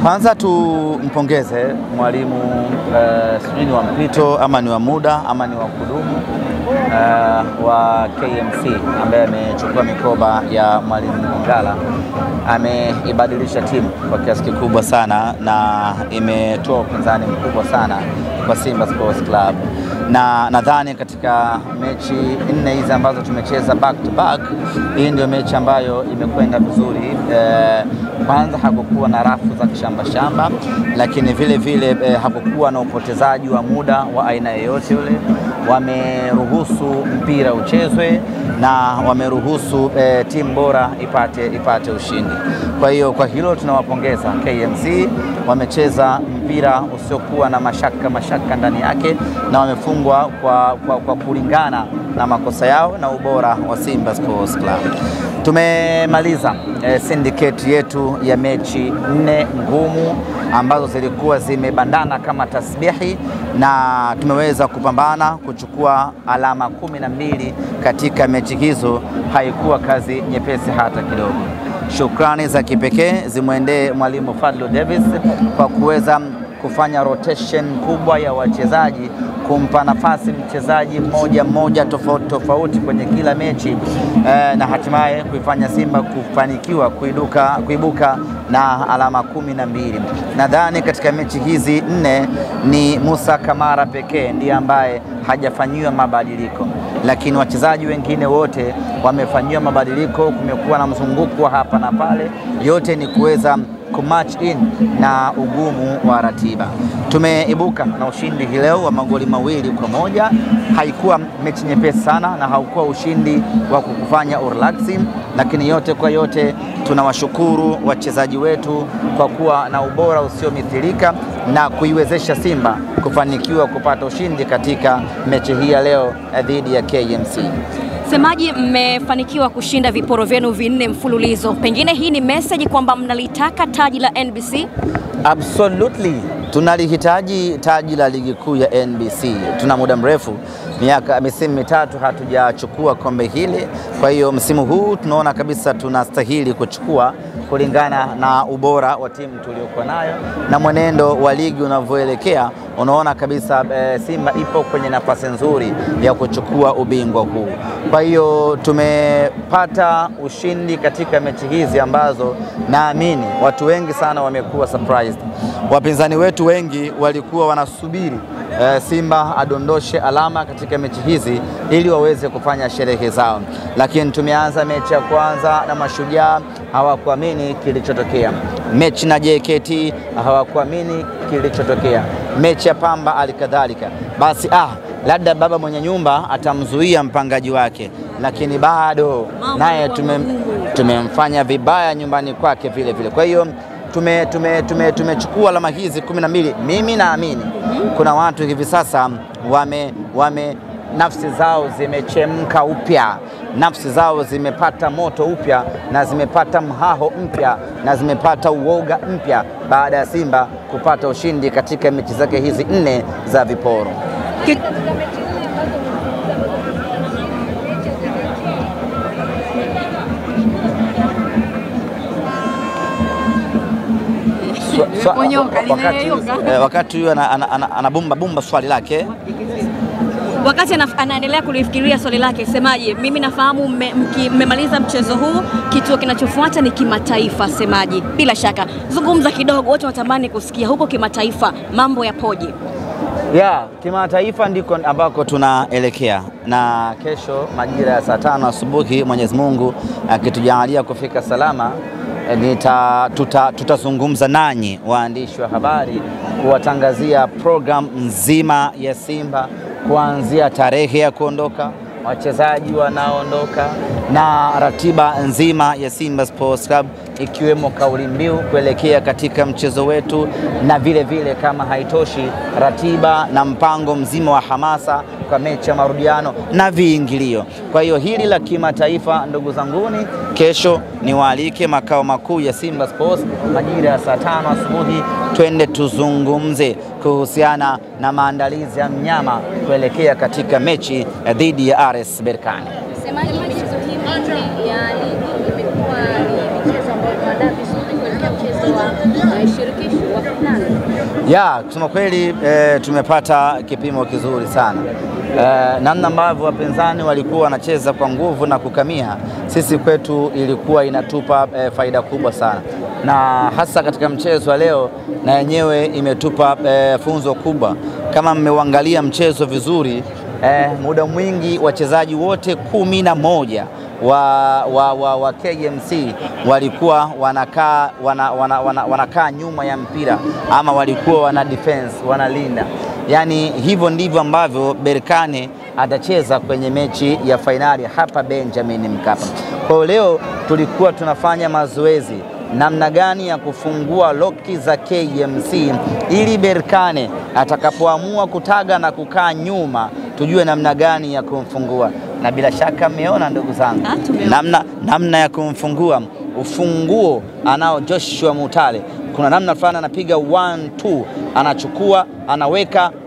Kwanza tumpongeze mwalimu sijui ni wa mpito ama ni wa muda ama ni wa kudumu wa KMC ambaye amechukua mikoba ya mwalimu Ngala. Ameibadilisha timu kwa kiasi kikubwa sana na imetoa upinzani mkubwa sana kwa Simba Sports Club, na nadhani katika mechi 4 hizi ambazo tumecheza back to back, hii ndio mechi ambayo imekwenda vizuri. Kwanza hakukuwa na rafu za kishamba, lakini vile vile hakukuwa na upotezaji wa muda wa aina yoyote yule. Wameruhusu mpira uchezwe na wameruhusu timu bora ipate ushindi. Kwa hiyo kwa hilo tunawapongeza KMC. Wamecheza mpira usiokuwa na mashaka ndani yake na wamefungwa kwa kulingana na makosa yao na ubora wa Simba Sports Club. Tumemaliza syndicate yetu ya mechi 4 ngumu ambazo zilikuwa zimebandana kama tasbihi, na tumeweza kupambana kuchukua alama 12 katika mechi hizo. Haikuwa kazi nyepesi hata kidogo. Shukrani za kipekee zimwendee mwalimu Fadlu Davis kwa kuweza kufanya rotation kubwa ya wachezaji, kumpa nafasi mchezaji mmoja tofauti kwenye kila mechi, na hatimaye kuifanya Simba kufanikiwa kuibuka na alama 12. Nadhani katika mechi hizi 4 ni Musa Kamara pekee ndiye ambaye hajafanyiwa mabadiliko, lakini wachezaji wengine wote wamefanyiwa mabadiliko. Kumekuwa na mzunguko hapa na pale, yote ni kuweza kumatch in na ugumu wa ratiba. Tumeibuka na ushindi hii leo wa magoli 2-1. Haikuwa mechi nyepesi sana na haukuwa ushindi wa kukufanya urelaxing, lakini yote kwa yote tunawashukuru wachezaji wetu kwa kuwa na ubora usiomithilika na kuiwezesha Simba kufanikiwa kupata ushindi katika mechi hii ya leo dhidi ya KMC. Semaji, mmefanikiwa kushinda viporo vyenu 4 mfululizo. Pengine hii ni message kwamba mnalitaka taji la NBC? Absolutely. Tunalihitaji taji la ligi kuu ya NBC. Tuna muda mrefu, misimu 3 hatujachukua kombe hili. Kwa hiyo msimu huu tunaona kabisa tunastahili kuchukua kulingana na ubora wa timu tuliokuwa nayo na mwenendo wa ligi unavyoelekea. Unaona kabisa Simba ipo kwenye nafasi nzuri ya kuchukua ubingwa huu. Kwa hiyo tumepata ushindi katika mechi hizi ambazo naamini watu wengi sana wamekuwa surprised. Wapinzani wetu wengi walikuwa wanasubiri Simba adondoshe alama katika mechi hizi ili waweze kufanya sherehe zao, lakini tumeanza mechi ya kwanza na Mashujaa, hawakuamini kilichotokea. Mechi na JKT hawakuamini kilichotokea. Mechi ya Pamba alikadhalika. Basi labda baba mwenye nyumba atamzuia mpangaji wake, lakini bado naye tumemfanya vibaya nyumbani kwake vile vile. Kwa hiyo tumechukua alama hizi 12. Mimi naamini kuna watu hivi sasa nafsi zao zimechemka upya, nafsi zao zimepata moto upya na zimepata mhaho mpya na zimepata uoga mpya baada ya Simba kupata ushindi katika mechi zake hizi 4 za viporo. Wakati huyo anabumba swali lake, wakati anaendelea kulifikiria swali lake, Semaji, mimi nafahamu mmemaliza mchezo huu, kituo kinachofuata ni kimataifa. Semaji, bila shaka zungumza kidogo, wote watamani kusikia huko kimataifa mambo yapoje? Kimataifa ndiko ambako tunaelekea, na kesho majira ya saa 5 asubuhi Mwenyezi Mungu akitujalia kufika salama, tutazungumza nanyi waandishi wa habari kuwatangazia program nzima ya Simba, kuanzia tarehe ya kuondoka, wachezaji wanaondoka na ratiba nzima ya Simba Sports Club, ikiwemo kauli mbiu kuelekea katika mchezo wetu, na vile vile kama haitoshi, ratiba na mpango mzima wa hamasa kwa mechi ya marudiano na viingilio. Kwa hiyo hili la kimataifa, ndugu zanguni, kesho niwaalike makao makuu ya Simba Sports majira ya saa 5 asubuhi, twende tuzungumze kuhusiana na maandalizi ya mnyama kuelekea katika mechi dhidi ya RS Berkane. Semaji, michezo hii ya ligi imekuwa ni michezo ambayo tunaandaa vizuri kuelekea mchezo wa shirikisho Ya, kusema kweli tumepata kipimo kizuri sana. Namna ambavyo wapinzani walikuwa wanacheza kwa nguvu na kukamia, sisi kwetu ilikuwa inatupa faida kubwa sana, na hasa katika mchezo wa leo na yenyewe imetupa funzo kubwa. Kama mmeuangalia mchezo vizuri, muda mwingi wachezaji wote 11 wa KMC walikuwa wanakaa nyuma ya mpira, ama walikuwa wana defense, wanalinda. Yani hivyo ndivyo ambavyo Berkane atacheza kwenye mechi ya fainali hapa Benjamin Mkapa. Kwa leo tulikuwa tunafanya mazoezi namna gani ya kufungua loki za KMC ili Berkane atakapoamua kutaga na kukaa nyuma tujue namna gani ya kumfungua. Na bila shaka mmeona ndugu zangu namna ya kumfungua. Ufunguo anao Joshua Mutale, kuna namna fulani anapiga 1-2, anachukua,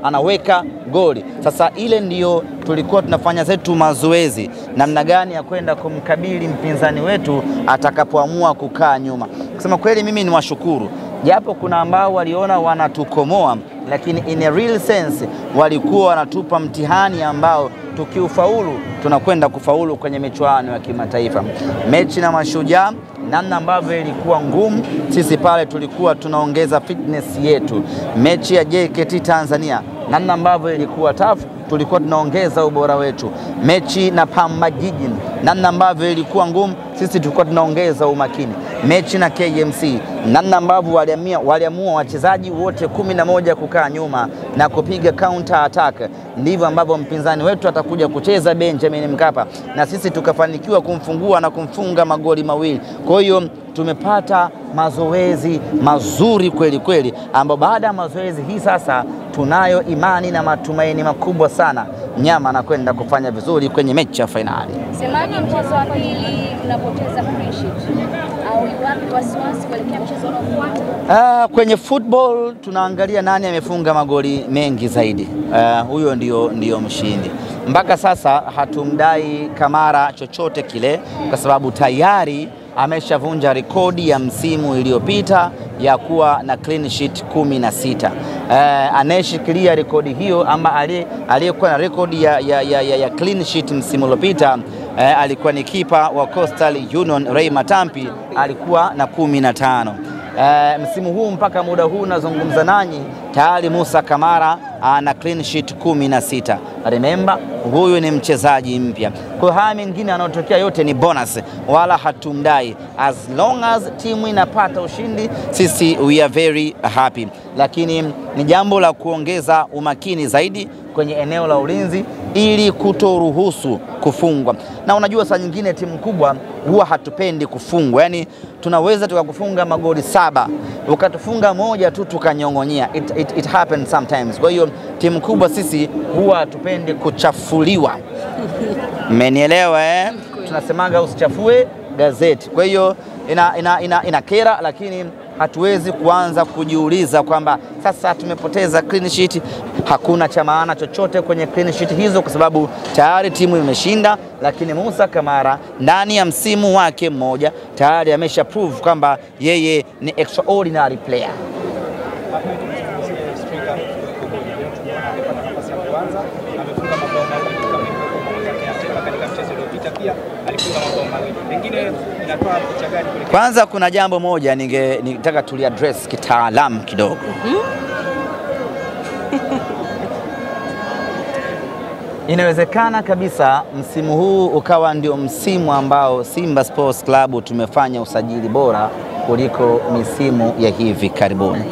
anaweka goli. Sasa ile ndiyo tulikuwa tunafanya zetu mazoezi, namna gani ya kwenda kumkabili mpinzani wetu atakapoamua kukaa nyuma. Kusema kweli mimi ni washukuru, japo kuna ambao waliona wanatukomoa, lakini in a real sense walikuwa wanatupa mtihani ambao tukiufaulu tunakwenda kufaulu kwenye michuano ya kimataifa. Mechi na Mashujaa, namna ambavyo ilikuwa ngumu, sisi pale tulikuwa tunaongeza fitness yetu. Mechi ya JKT Tanzania, namna ambavyo ilikuwa tough, tulikuwa tunaongeza ubora wetu. Mechi na Pamba Jiji, namna ambavyo ilikuwa ngumu, sisi tulikuwa tunaongeza umakini. Mechi na KMC, namna ambavyo waliamua wachezaji wote 11 kukaa nyuma na kupiga counter attack, ndivyo ambavyo mpinzani wetu atakuja kucheza Benjamin Mkapa, na sisi tukafanikiwa kumfungua na kumfunga magoli mawili. Kwa hiyo tumepata mazoezi mazuri kweli kweli, ambao baada ya mazoezi hii sasa tunayo imani na matumaini makubwa sana Mnyama anakwenda kufanya vizuri kwenye mechi ya fainali. Semaji mchezo wa pili mnapoteza clean sheet au iwapi wasiwasi kuelekea mchezo unaofuata? Kwenye football tunaangalia nani amefunga magoli mengi zaidi. Huyo ndio mshindi. Mpaka sasa hatumdai Kamara chochote kile, kwa sababu tayari ameshavunja rekodi ya msimu iliyopita ya kuwa na clean sheet 16. Anayeshikilia rekodi hiyo ama aliyekuwa na rekodi ya clean sheet msimu uliopita alikuwa ni kipa wa Coastal Union Ray Matampi, alikuwa na 15. Msimu huu mpaka muda huu nazungumza nanyi tayari Musa Kamara ana clean sheet 16. Remember, huyu ni mchezaji mpya. Kwa haya mengine yanayotokea yote ni bonus, wala hatumdai. As long as timu inapata ushindi, sisi we are very happy. Lakini ni jambo la kuongeza umakini zaidi kwenye eneo la ulinzi ili kutoruhusu kufungwa. Na unajua saa nyingine timu kubwa huwa hatupendi kufungwa. Yani tunaweza tukakufunga magoli 7, ukatufunga moja tu tukanyongonyea. It happens sometimes. Kwa hiyo timu kubwa sisi huwa hatupendi kuchafuliwa. Mmenielewa eh? Tunasemaga usichafue gazeti. Kwa hiyo inakera, lakini hatuwezi kuanza kujiuliza kwamba sasa tumepoteza clean sheet. Hakuna cha maana chochote kwenye clean sheet hizo, kwa sababu tayari timu imeshinda. Lakini Musa Kamara ndani ya msimu wake mmoja tayari amesha prove kwamba yeye ni extraordinary player. Kwanza kuna jambo moja nitaka tuliaddress kitaalamu kidogo. Inawezekana kabisa msimu huu ukawa ndio msimu ambao Simba Sports Club tumefanya usajili bora kuliko misimu ya hivi karibuni.